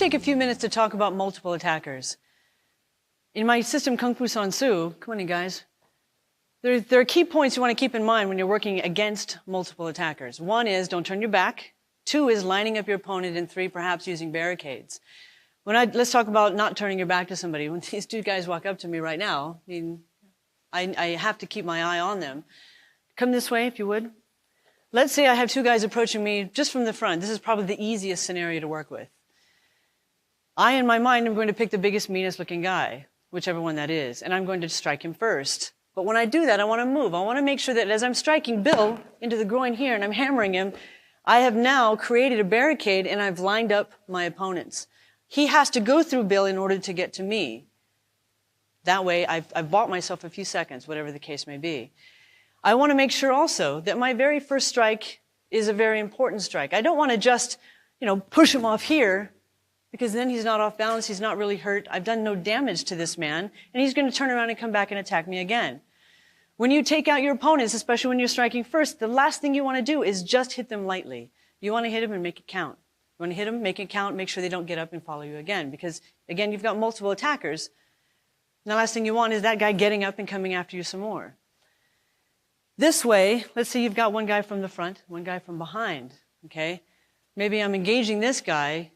take a few minutes to talk about multiple attackers. In my system, Kung Fu San Soo, come on in, guys. There are key points you want to keep in mind when you're working against multiple attackers. 1 is don't turn your back. 2 is lining up your opponent. And 3, perhaps using barricades. Let's talk about not turning your back to somebody. When these two guys walk up to me right now, I have to keep my eye on them. Come this way, if you would. Let's say I have 2 guys approaching me just from the front. This is probably the easiest scenario to work with. I, in my mind, am going to pick the biggest, meanest looking guy, whichever one that is, and I'm going to strike him first. But when I do that, I want to move. I want to make sure that as I'm striking Bill into the groin here and I'm hammering him, I have now created a barricade and I've lined up my opponents. He has to go through Bill in order to get to me. That way, I've bought myself a few seconds, whatever the case may be. I want to make sure also that my very first strike is a very important strike. I don't want to just, push him off here, because then he's not off balance, he's not really hurt, I've done no damage to this man, and he's going to turn around and come back and attack me again. When you take out your opponents, especially when you're striking first, the last thing you want to do is just hit them lightly. You want to hit them and make it count. You want to hit them, make it count, make sure they don't get up and follow you again, because, again, you've got multiple attackers. And the last thing you want is that guy getting up and coming after you some more. This way, let's say you've got one guy from the front, one guy from behind, okay? Maybe I'm engaging this guy,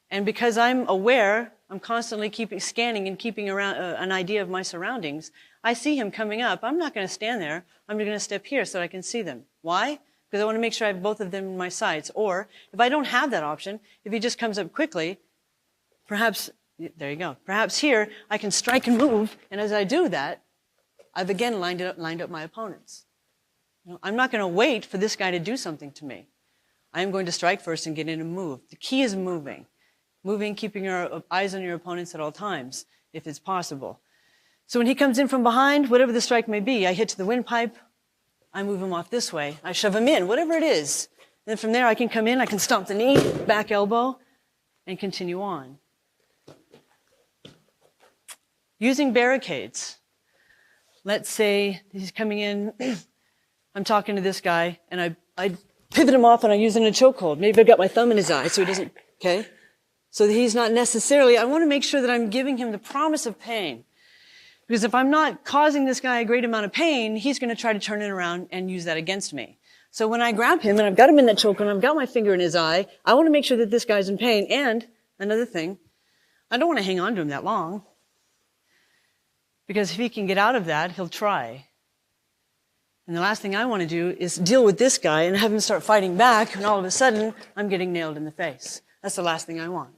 and because I'm aware, I'm constantly scanning and keeping around an idea of my surroundings, I see him coming up. I'm not going to stand there. I'm going to step here so I can see them. Why? Because I want to make sure I have both of them in my sights. Or, if I don't have that option, if he just comes up quickly, perhaps, there you go, perhaps here I can strike and move, and as I do that, I've again lined up my opponents. I'm not going to wait for this guy to do something to me. I am going to strike first and get in and move. The key is moving. Moving, keeping your eyes on your opponents at all times, if it's possible. So when he comes in from behind, whatever the strike may be, I hit to the windpipe, I move him off this way, I shove him in, whatever it is. And then from there I can come in, I can stomp the knee, back elbow, and continue on. Using barricades. Let's say he's coming in, I'm talking to this guy, and I pivot him off and I use him in a chokehold. Maybe I've got my thumb in his eye so he doesn't, okay? So that he's not necessarily, I want to make sure that I'm giving him the promise of pain. Because if I'm not causing this guy a great amount of pain, he's going to try to turn it around and use that against me. So when I grab him and I've got him in that choke and I've got my finger in his eye, I want to make sure that this guy's in pain. And another thing, I don't want to hang on to him that long. Because if he can get out of that, he'll try. And the last thing I want to do is deal with this guy and have him start fighting back, and all of a sudden, I'm getting nailed in the face. That's the last thing I want.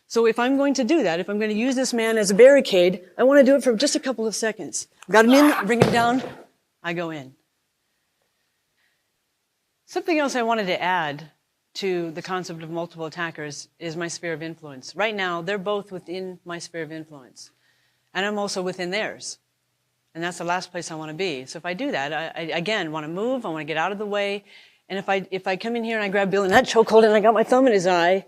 So if I'm going to do that, if I'm going to use this man as a barricade, I want to do it for just a couple of seconds. Got him in, I bring him down, I go in. Something else I wanted to add to the concept of multiple attackers is my sphere of influence. Right now, they're both within my sphere of influence. And I'm also within theirs. And that's the last place I want to be. So if I do that, I again, want to move, I want to get out of the way. And if I come in here and I grab Bill in that chokehold and I got my thumb in his eye,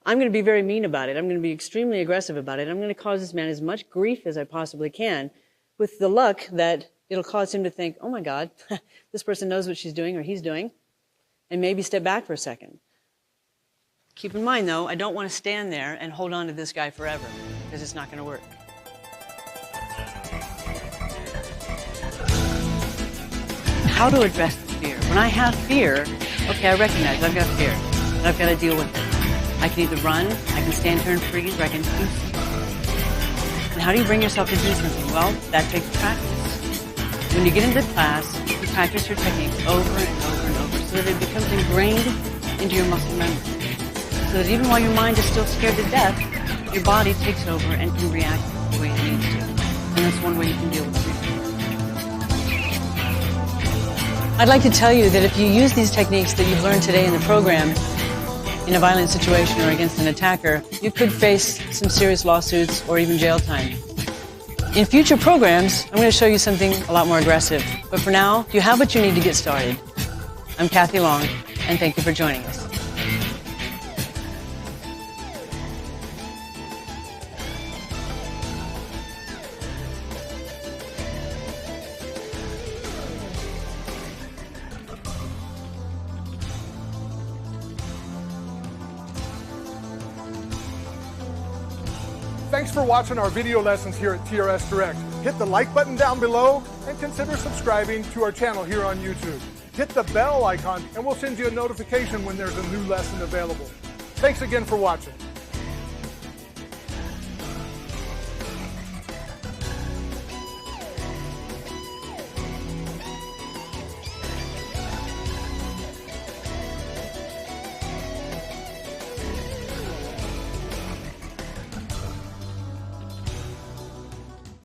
I'm going to be very mean about it. I'm going to be extremely aggressive about it. I'm going to cause this man as much grief as I possibly can, with the luck that it'll cause him to think, oh my God, this person knows what she's doing or he's doing, and maybe step back for a second. Keep in mind, though, I don't want to stand there and hold on to this guy forever, because it's not going to work. How to address the fear. When I have fear, okay, I recognize I've got fear, and I've got to deal with it. I can either run, I can stand here and freeze, or I can do something. And how do you bring yourself to do something? Well, that takes practice. When you get into class, you practice your techniques over and over and over so that it becomes ingrained into your muscle memory. So that even while your mind is still scared to death, your body takes over and can react the way it needs to. And that's one way you can deal with fear. I'd like to tell you that if you use these techniques that you've learned today in the program in a violent situation or against an attacker, you could face some serious lawsuits or even jail time. In future programs, I'm going to show you something a lot more aggressive. But for now, you have what you need to get started. I'm Kathy Long, and thank you for joining us. Thanks for watching our video lessons here at TRS Direct. Hit the like button down below and consider subscribing to our channel here on YouTube. Hit the bell icon and we'll send you a notification when there's a new lesson available. Thanks again for watching.